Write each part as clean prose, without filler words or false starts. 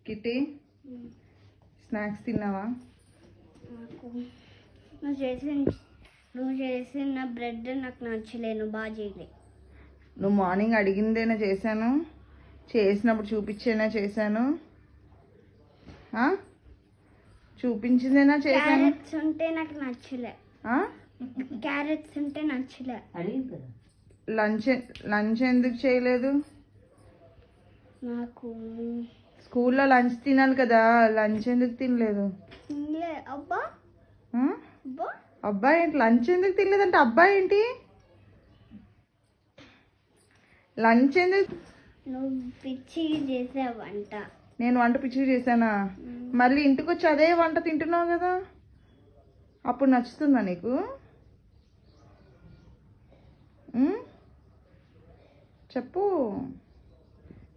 Kitty snacks తిన్నావా? నువ్వు చేసిన బ్రెడ్ నాకు నచ్చలేదు, బాగా చేయలే. నువ్వు మార్నింగ్ అడిగిందేనా చేశాను, చేసినప్పుడు చూపించేనా చేశాను, చూపించిందేనా చేశాను. క్యారెట్స్ ఉంటే నాకు నచ్చలే. క్యారెట్స్ ఉంటే నచ్చలే. లంచ్ ఎందుకు చేయలేదు? నాకు స్కూల్లో లంచ్ తినాలి కదా, లంచ్ ఎందుకు తినలేదు? అబ్బా అబ్బాయి ఏంటి లంచ్ ఎందుకు తినలేదంటే అబ్బాయి ఏంటి? లంచ్ ఎందుకు? నువ్వు పిచ్చి చేసావు వంట. నేను వంట పిచ్చిగా చేశానా? మళ్ళీ ఇంటికి వచ్చి అదే వంట తింటున్నావు కదా, అప్పుడు నచ్చుతుందా నీకు? చెప్పు.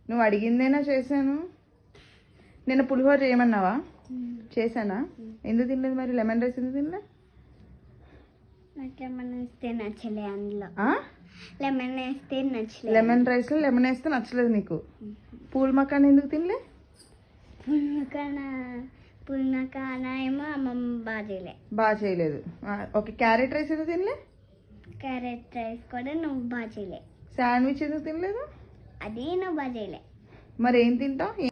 నువ్వు అడిగిందేనా చేశాను. నేను పులిహోర చేయమన్నావా? చేశానా? ఎందుకు తినలేదు మరి? లెమన్ రైస్ ఎందుకు తినలే? నాకు లెమన్ వేస్తే నచ్చలే. అందులో లెమన్ వేస్తే నచ్చలేదు. లెమన్ రైస్లో లెమన్ వేస్తే నచ్చలేదు నీకు. పూల్ మకాన్ ఎందుకు తినలే? పూల్ మకానా ఏమో అమ్మమ్మ బాగా చేయలేదు. ఓకే, క్యారెట్ రైస్ ఎందుకు తినలే? క్యారెట్ రైస్ కూడా నువ్వు బాగా చేయలే. శాండ్విచ్ ఎందుకు తినలేదు? అది నువ్వు బాగా చేయలే. మరి ఏం తింటావు?